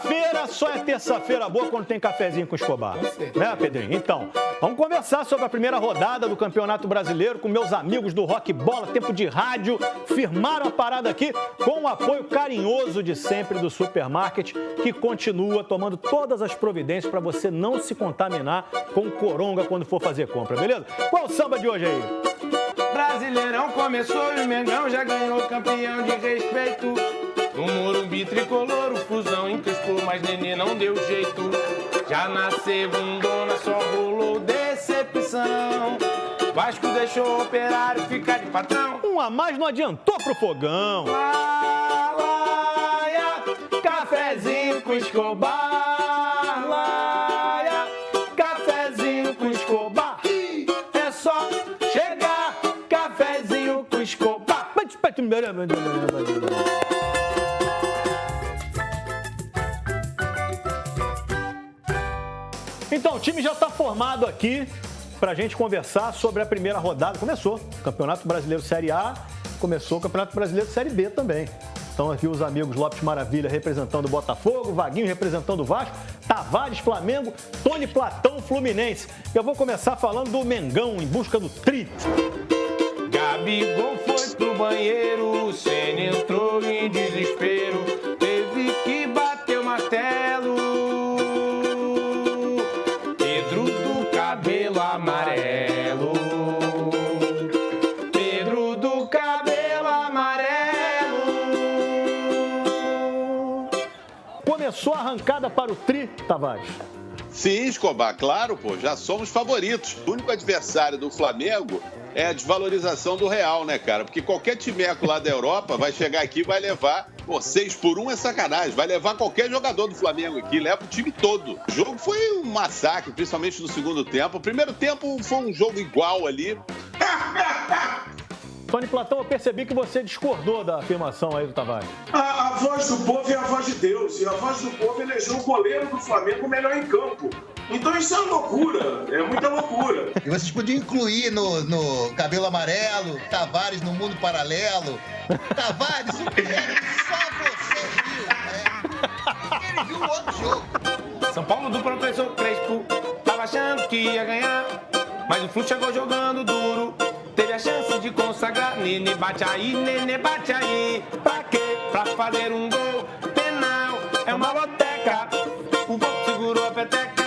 Terça-feira só é terça-feira boa quando tem cafezinho com Escobar. Né, Pedrinho? Então, vamos conversar sobre a primeira rodada do Campeonato Brasileiro com meus amigos do Rock Bola, Tempo de Rádio. Firmaram a parada aqui com o apoio carinhoso de sempre do Supermarket, que continua tomando todas as providências para você não se contaminar com coronga quando for fazer compra, beleza? Qual o samba de hoje aí? Brasileirão começou e o Mengão já ganhou campeão de respeito. No Morumbi tricolor, o Fusão encrespou, mas Nenê não deu jeito. Já na segundona só rolou decepção. Vasco deixou o Operário ficar de patrão. Um a mais não adiantou pro Fogão. Laia, cafezinho com Escobar. Laia, cafezinho com Escobar. É só chegar, cafezinho com Escobar. Então, o time já está formado aqui para a gente conversar sobre a primeira rodada. Começou o Campeonato Brasileiro Série A, começou o Campeonato Brasileiro Série B também. Estão aqui os amigos Lopes Maravilha representando o Botafogo, Vaguinho representando o Vasco, Tavares, Flamengo, Tony Platão, Fluminense. Eu vou começar falando do Mengão em busca do tri. Gabigol foi pro banheiro, o Senna entrou em desespero, teve que bater o martelo. Pedro do cabelo amarelo, Pedro do cabelo amarelo. Começou a arrancada para o tri, Tavares. Sim, Escobar, claro, pô, já somos favoritos. O único adversário do Flamengo é a desvalorização do real, né, cara? Porque qualquer timeco lá da Europa vai chegar aqui e vai levar, 6-1 é sacanagem, vai levar qualquer jogador do Flamengo aqui, leva o time todo. O jogo foi um massacre, principalmente no segundo tempo. O primeiro tempo foi um jogo igual ali. Tony Platão, eu percebi que você discordou da afirmação aí do Tavares. A voz do povo é a voz de Deus, e a voz do povo elegeu o goleiro do Flamengo melhor em campo. Então isso é uma loucura, é muita loucura. E vocês podiam incluir no cabelo amarelo, Tavares no mundo paralelo. Tavares, só você viu, né? Ele viu o outro jogo. São Paulo do professor Crespo tava achando que ia ganhar, mas o Flu chegou jogando duro. Teve a chance de consagrar. Nenê bate aí, Nenê bate aí. Pra quê? Pra fazer um gol. Penal, é uma loteca. O Vasco segurou a peteca.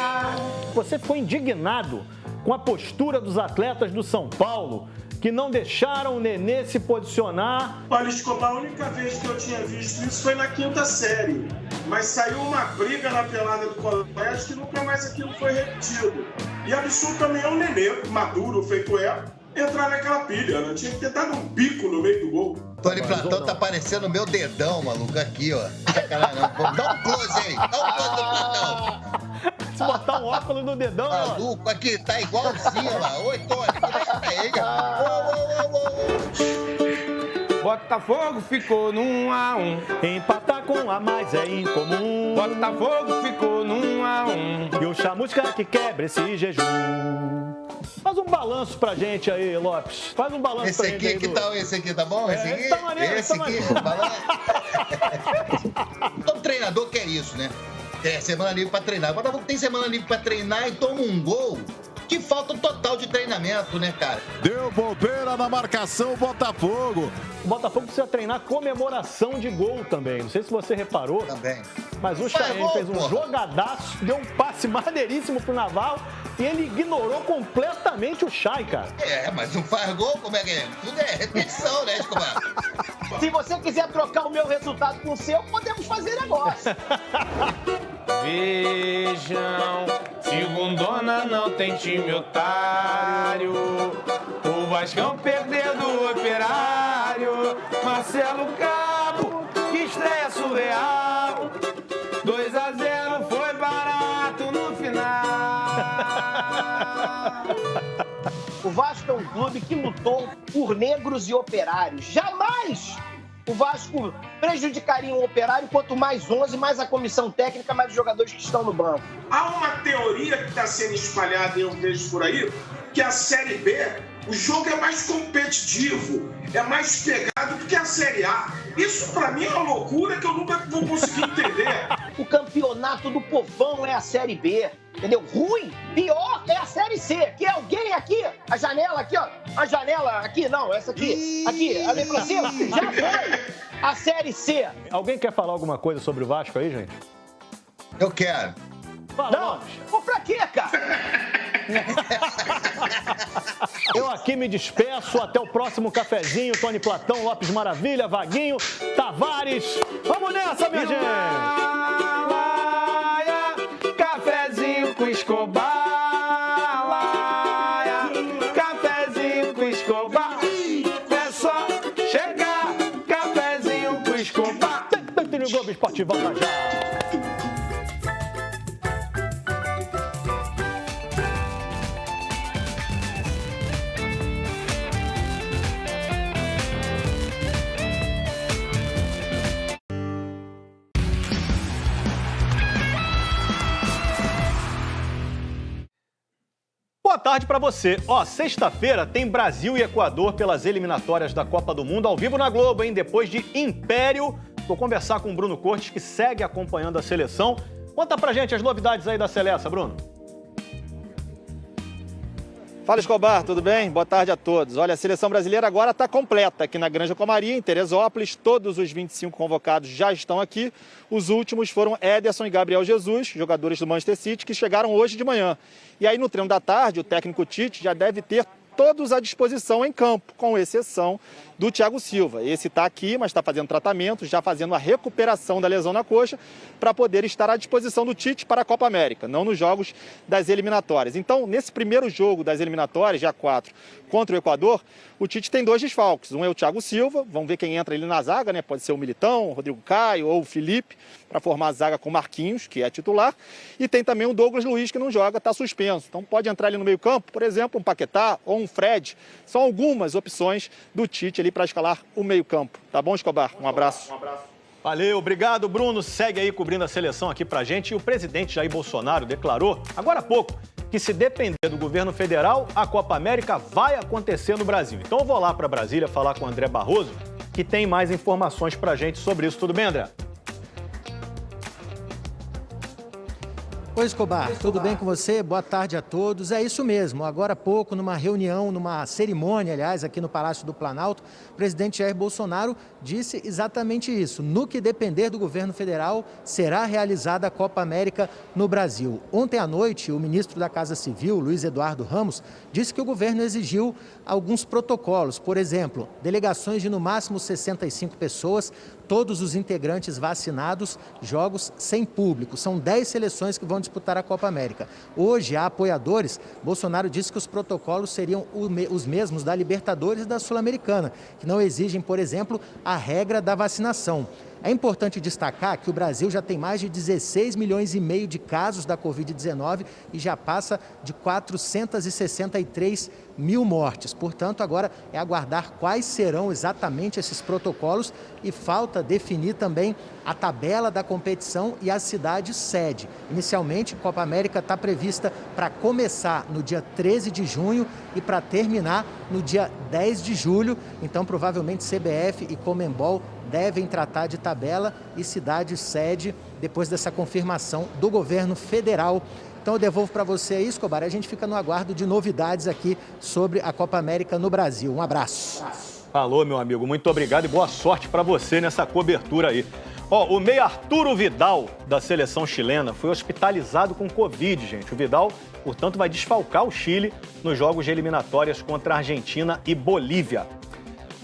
Você ficou indignado com a postura dos atletas do São Paulo, que não deixaram o Nenê se posicionar. Olha, Escobar, a única vez que eu tinha visto isso foi na quinta série. Mas saiu uma briga na pelada do colégio que nunca mais aquilo foi repetido. E absurdo também é o Nenê, maduro, feito entrar naquela pilha, né? Tinha que ter dado um bico no meio do gol. Tony Platão tá parecendo o meu dedão, maluco, aqui, ó. Sacanagem, não. Dá um close aí, dá um close do Platão. Se botar um óculos no dedão, maluco, aqui, tá igualzinho lá. Oi, Tony, Botafogo ficou no 1-1. Empatar com a mais é incomum. Botafogo ficou no 1-1. E o chamusca que quebra esse jejum. Faz um balanço pra gente aí, Lopes. Faz um balanço esse pra aqui, gente aí. Esse aqui tá bom? Esse aqui? Tá maneiro, esse tá aqui, balanço. Todo treinador quer isso, né? Quer semana livre pra treinar. O Botafogo tem semana livre pra treinar e toma um gol. Que falta total de treinamento, né, cara? Deu bobeira na marcação o Botafogo. O Botafogo precisa treinar comemoração de gol também. Não sei se você reparou. Também. Mas o Chaen fez um jogadaço, deu um passe maneiríssimo pro Navarro e ele ignorou completamente o Chay, cara. Mas não faz gol, como é que é? Tudo é repetição, né, Escobar? Se você quiser trocar o meu resultado com o seu, podemos fazer negócio. Vejam, segundona não tem time otário. O Vascão perdeu do Operário. Marcelo Cabo, que estreia surreal. 2-0 foi barato no final. O Vasco é um clube que lutou por negros e operários. Jamais o Vasco prejudicaria um Operário, quanto mais 11, mais a comissão técnica, mais os jogadores que estão no banco. Há uma teoria que está sendo espalhada e eu vejo por aí, que a Série B, o jogo é mais competitivo, é mais pegado do que a Série A. Isso, para mim, é uma loucura que eu nunca vou conseguir entender. O campeonato do povão é a Série B, entendeu? Ruim, pior é a Série C. Que alguém aqui, a janela aqui, ó. A janela aqui, não, essa aqui. Aqui, ali pra cima, já foi a Série C. Alguém quer falar alguma coisa sobre o Vasco aí, gente? Eu quero. Não, ou pra quê, cara? Eu aqui me despeço, até o próximo cafezinho. Tony Platão, Lopes Maravilha, Vaguinho, Tavares. Vamos nessa, minha gente! Cafezinho com Escobar, laia, cafezinho com Escobar. É só chegar, cafezinho com Escobar. Tem no Globo Esporte, volta já! Boa tarde pra você. Ó, sexta-feira tem Brasil e Equador pelas eliminatórias da Copa do Mundo ao vivo na Globo, hein? Depois de Império, vou conversar com o Bruno Cortes, que segue acompanhando a seleção. Conta pra gente as novidades aí da Seleção, Bruno. Fala, Escobar, tudo bem? Boa tarde a todos. Olha, a seleção brasileira agora está completa aqui na Granja Comaria, em Teresópolis. Todos os 25 convocados já estão aqui. Os últimos foram Ederson e Gabriel Jesus, jogadores do Manchester City, que chegaram hoje de manhã. E aí, no treino da tarde, o técnico Tite já deve ter todos à disposição em campo, com exceção do Thiago Silva. Esse está aqui, mas está fazendo tratamento, já fazendo a recuperação da lesão na coxa, para poder estar à disposição do Tite para a Copa América, não nos jogos das eliminatórias. Então, nesse primeiro jogo das eliminatórias, dia 4, contra o Equador, o Tite tem 2 desfalques. Um é o Thiago Silva, vamos ver quem entra ali na zaga, né? Pode ser o Militão, o Rodrigo Caio ou o Felipe, para formar a zaga com o Marquinhos, que é titular. E tem também o Douglas Luiz, que não joga, está suspenso. Então pode entrar ali no meio campo, por exemplo, um Paquetá ou um Fred. São algumas opções do Tite ali para escalar o meio campo. Tá bom, Escobar? Um abraço. Valeu, obrigado, Bruno. Segue aí cobrindo a seleção aqui pra gente. E o presidente Jair Bolsonaro declarou, agora há pouco, que se depender do governo federal, a Copa América vai acontecer no Brasil. Então eu vou lá para Brasília falar com o André Barroso, que tem mais informações pra gente sobre isso. Tudo bem, André? Oi, Escobar, tudo bem com você? Boa tarde a todos. É isso mesmo, agora há pouco, numa reunião, numa cerimônia, aliás, aqui no Palácio do Planalto, o presidente Jair Bolsonaro disse exatamente isso. No que depender do governo federal, será realizada a Copa América no Brasil. Ontem à noite, o ministro da Casa Civil, Luiz Eduardo Ramos, disse que o governo exigiu alguns protocolos. Por exemplo, delegações de no máximo 65 pessoas, todos os integrantes vacinados, jogos sem público. São 10 seleções que vão disputar a Copa América. Hoje, há apoiadores, Bolsonaro disse que os protocolos seriam os mesmos da Libertadores e da Sul-Americana, que não exigem, por exemplo, a regra da vacinação. É importante destacar que o Brasil já tem mais de 16 milhões e meio de casos da Covid-19 e já passa de 463 mil mortes. Portanto, agora é aguardar quais serão exatamente esses protocolos e falta definir também a tabela da competição e a cidade sede. Inicialmente, a Copa América está prevista para começar no dia 13 de junho e para terminar no dia 10 de julho. Então, provavelmente, CBF e Conmebol devem tratar de tabela e cidade sede depois dessa confirmação do governo federal. Então eu devolvo para você aí, Escobar, a gente fica no aguardo de novidades aqui sobre a Copa América no Brasil. Um abraço. Falou, meu amigo, muito obrigado e boa sorte para você nessa cobertura aí. Ó, o meia Arturo Vidal, da seleção chilena, foi hospitalizado com Covid, gente. O Vidal, portanto, vai desfalcar o Chile nos jogos de eliminatórias contra a Argentina e Bolívia.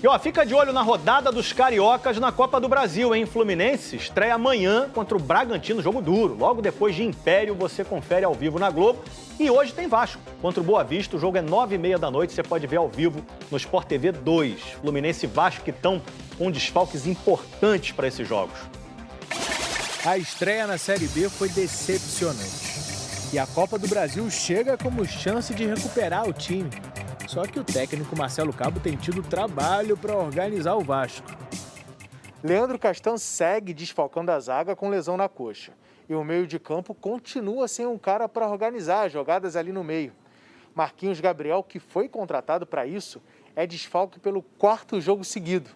E ó, fica de olho na rodada dos cariocas na Copa do Brasil, hein? Fluminense estreia amanhã contra o Bragantino, jogo duro. Logo depois de Império, você confere ao vivo na Globo. E hoje tem Vasco contra o Boa Vista, o jogo é 9h30 da noite, você pode ver ao vivo no Sport TV 2. Fluminense e Vasco que estão com desfalques importantes para esses jogos. A estreia na Série B foi decepcionante. E a Copa do Brasil chega como chance de recuperar o time. Só que o técnico Marcelo Cabo tem tido trabalho para organizar o Vasco. Leandro Castan segue desfalcando a zaga com lesão na coxa. E o meio de campo continua sem um cara para organizar as jogadas ali no meio. Marquinhos Gabriel, que foi contratado para isso, é desfalque pelo 4º jogo seguido.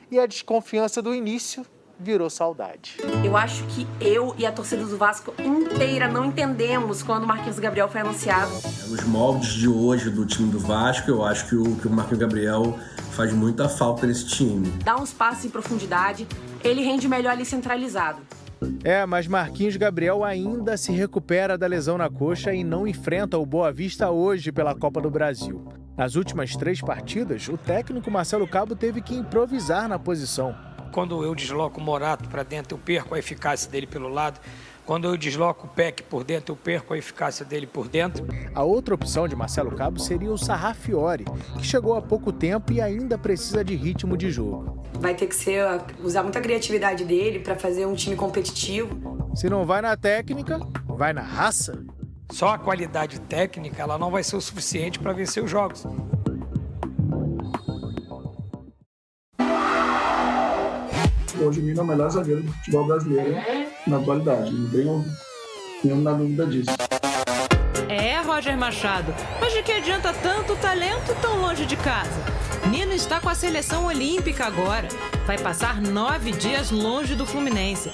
E a desconfiança do início virou saudade. Eu acho que eu e a torcida do Vasco inteira não entendemos quando o Marquinhos Gabriel foi anunciado. Nos moldes de hoje do time do Vasco, eu acho que o Marquinhos Gabriel faz muita falta nesse time. Dá uns passos em profundidade, ele rende melhor ali centralizado. Mas Marquinhos Gabriel ainda se recupera da lesão na coxa e não enfrenta o Boa Vista hoje pela Copa do Brasil. Nas últimas 3 partidas, o técnico Marcelo Cabo teve que improvisar na posição. Quando eu desloco o Morato para dentro, eu perco a eficácia dele pelo lado. Quando eu desloco o Peck por dentro, eu perco a eficácia dele por dentro. A outra opção de Marcelo Cabo seria o Sarrafiori, que chegou há pouco tempo e ainda precisa de ritmo de jogo. Vai ter que usar muita criatividade dele para fazer um time competitivo. Se não vai na técnica, vai na raça. Só a qualidade técnica ela não vai ser o suficiente para vencer os jogos. Hoje o Mina é o melhor zagueiro do futebol brasileiro na atualidade, não tenho nenhuma dúvida disso. Roger Machado, mas de que adianta tanto talento tão longe de casa? Nino está com a seleção olímpica agora, vai passar 9 dias longe do Fluminense.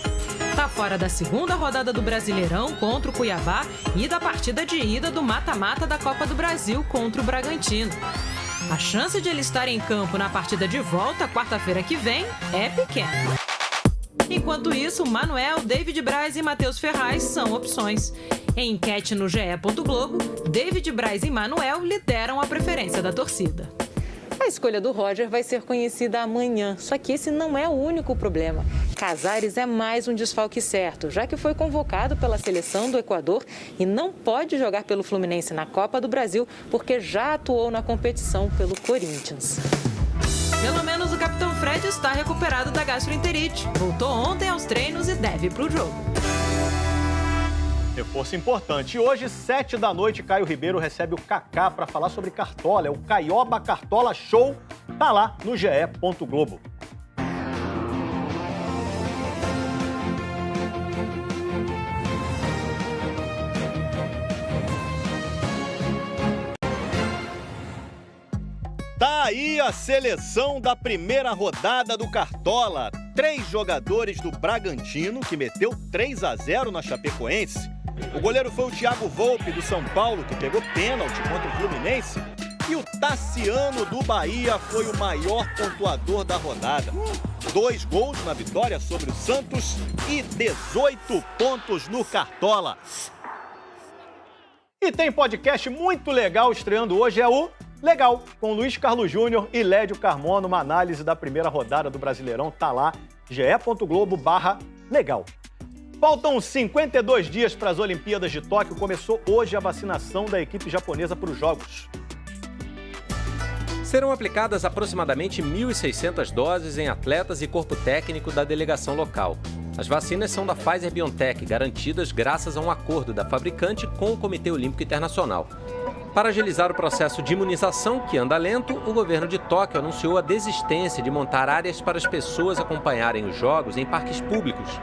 Está fora da segunda rodada do Brasileirão contra o Cuiabá e da partida de ida do mata-mata da Copa do Brasil contra o Bragantino. A chance de ele estar em campo na partida de volta, quarta-feira que vem, é pequena. Enquanto isso, Manuel, David Braz e Matheus Ferraz são opções. Em enquete no GE. Globo, David Braz e Manuel lideram a preferência da torcida. A escolha do Roger vai ser conhecida amanhã, só que esse não é o único problema. Casares é mais um desfalque certo, já que foi convocado pela seleção do Equador e não pode jogar pelo Fluminense na Copa do Brasil, porque já atuou na competição pelo Corinthians. Pelo menos o capitão Fred está recuperado da gastroenterite. Voltou ontem aos treinos e deve ir para o jogo. Reforço importante. E hoje, 7 da noite, Caio Ribeiro recebe o Kaká para falar sobre Cartola. É o Caioba Cartola Show. Tá lá no GE. Globo. Tá aí a seleção da primeira rodada do Cartola. 3 jogadores do Bragantino, que meteu 3-0 na Chapecoense. O goleiro foi o Thiago Volpe, do São Paulo, que pegou pênalti contra o Fluminense. E o Tassiano, do Bahia, foi o maior pontuador da rodada. 2 gols na vitória sobre o Santos e 18 pontos no Cartola. E tem podcast muito legal estreando hoje, é o Legal, com Luiz Carlos Júnior e Lédio Carmona, uma análise da primeira rodada do Brasileirão. Tá lá, ge.globo/legal. Faltam 52 dias para as Olimpíadas de Tóquio. Começou hoje a vacinação da equipe japonesa para os Jogos. Serão aplicadas aproximadamente 1.600 doses em atletas e corpo técnico da delegação local. As vacinas são da Pfizer-BioNTech, garantidas graças a um acordo da fabricante com o Comitê Olímpico Internacional. Para agilizar o processo de imunização, que anda lento, o governo de Tóquio anunciou a desistência de montar áreas para as pessoas acompanharem os jogos em parques públicos.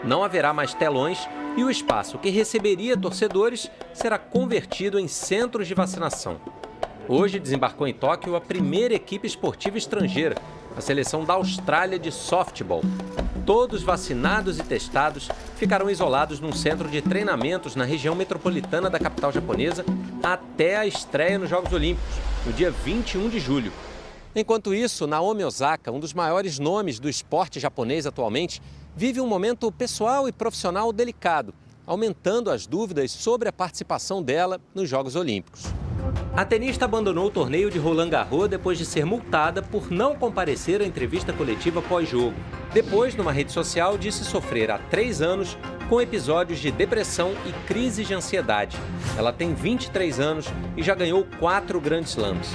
Não haverá mais telões e o espaço que receberia torcedores será convertido em centros de vacinação. Hoje desembarcou em Tóquio a primeira equipe esportiva estrangeira, a seleção da Austrália de softball. Todos vacinados e testados ficarão isolados num centro de treinamentos na região metropolitana da capital japonesa até a estreia nos Jogos Olímpicos, no dia 21 de julho. Enquanto isso, Naomi Osaka, um dos maiores nomes do esporte japonês atualmente, vive um momento pessoal e profissional delicado, aumentando as dúvidas sobre a participação dela nos Jogos Olímpicos. A tenista abandonou o torneio de Roland Garros depois de ser multada por não comparecer à entrevista coletiva pós-jogo. Depois, numa rede social, disse sofrer há 3 anos com episódios de depressão e crise de ansiedade. Ela tem 23 anos e já ganhou 4 Grand Slams.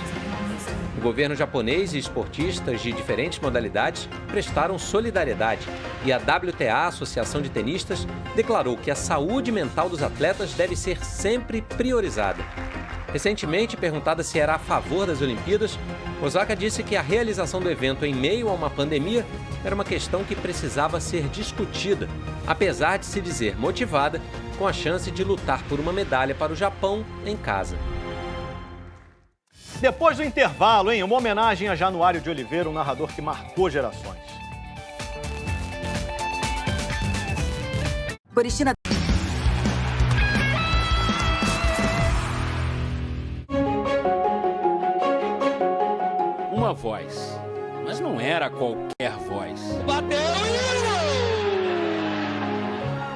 O governo japonês e esportistas de diferentes modalidades prestaram solidariedade e a WTA, a Associação de Tenistas, declarou que a saúde mental dos atletas deve ser sempre priorizada. Recentemente, perguntada se era a favor das Olimpíadas, Osaka disse que a realização do evento em meio a uma pandemia era uma questão que precisava ser discutida, apesar de se dizer motivada com a chance de lutar por uma medalha para o Japão em casa. Depois do intervalo, uma homenagem a Januário de Oliveira, um narrador que marcou gerações. Coristina. Uma voz, mas não era qualquer voz. Bateu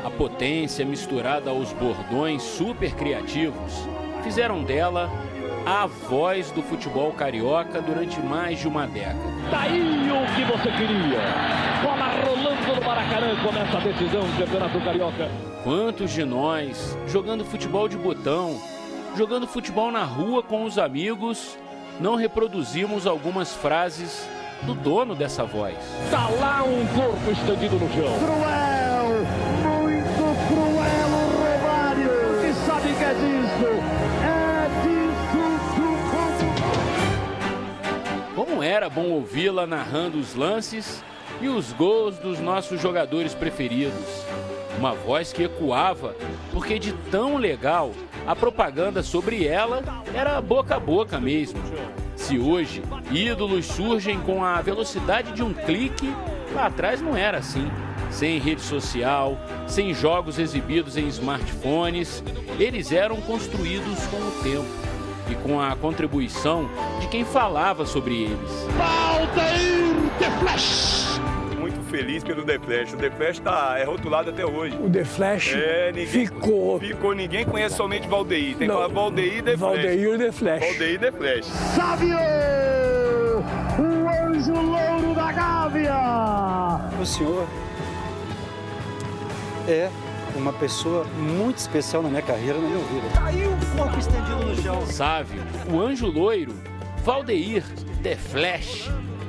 A potência misturada aos bordões super criativos fizeram dela a voz do futebol carioca durante mais de uma década. Daí o que você queria. Bola rolando no Maracanã, começa a decisão do Campeonato Carioca. Quantos de nós, jogando futebol de botão, jogando futebol na rua com os amigos, não reproduzimos algumas frases do dono dessa voz? Tá lá um corpo estendido no chão. Cruel, muito cruel o Romário. Que sabe que é disso? É disso. Como era bom ouvi-la narrando os lances e os gols dos nossos jogadores preferidos. Uma voz que ecoava, porque de tão legal, a propaganda sobre ela era boca a boca mesmo. Se hoje ídolos surgem com a velocidade de um clique, lá atrás não era assim. Sem rede social, sem jogos exibidos em smartphones, eles eram construídos com o tempo e com a contribuição de quem falava sobre eles. Valdeir The Flash! Muito feliz pelo The Flash. O The Flash é rotulado até hoje. O The Flash ficou. Ninguém conhece somente Valdeir. Tem que falar Valdeir The Flash. Valdeir The Flash. Valdeir The Flash. Sábio! O anjo louro da Gávea! O senhor é uma pessoa muito especial na minha carreira, na minha vida. Caiu o corpo estendido no chão. Sávio, o anjo loiro, Valdeir, The Flash,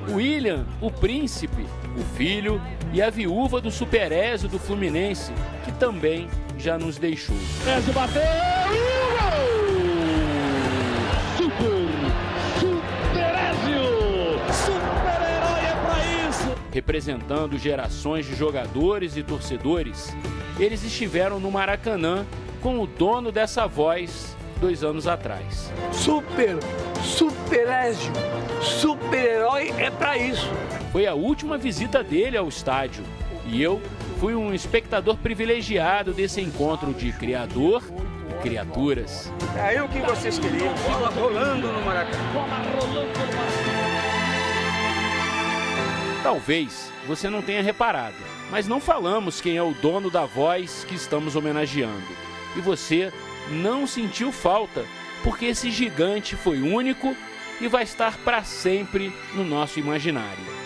William, o príncipe, o filho e a viúva do Super Ezio do Fluminense, que também já nos deixou. Ezio bateu! Super Ezio! Super-herói é pra isso! Representando gerações de jogadores e torcedores, eles estiveram no Maracanã com o dono dessa voz 2 anos atrás. Super Ezio, super-herói é pra isso. Foi a última visita dele ao estádio e eu fui um espectador privilegiado desse encontro de criador e criaturas. Aí o que vocês queriam? Bola rolando no Maracanã. Talvez você não tenha reparado, mas não falamos quem é o dono da voz que estamos homenageando. E você não sentiu falta, porque esse gigante foi único e vai estar para sempre no nosso imaginário.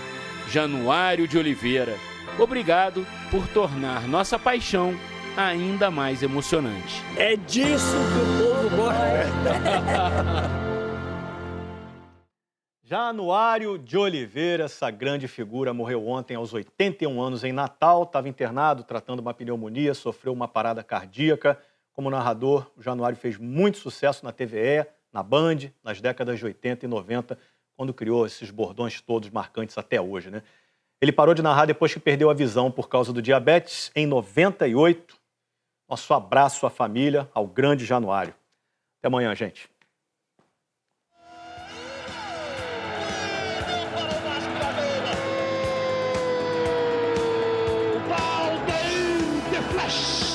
Januário de Oliveira, obrigado por tornar nossa paixão ainda mais emocionante. É disso que o povo gosta. Januário de Oliveira, essa grande figura, morreu ontem aos 81 anos em Natal, estava internado tratando uma pneumonia, sofreu uma parada cardíaca. Como narrador, o Januário fez muito sucesso na TVE, na Band, nas décadas de 80 e 90, quando criou esses bordões todos marcantes até hoje, né? Ele parou de narrar depois que perdeu a visão por causa do diabetes em 98. Nosso abraço à família, ao grande Januário. Até amanhã, gente. Valdeir The Flash!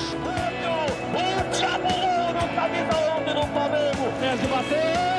O Thiago Louro tá visando no Flamengo! Ezio bateu!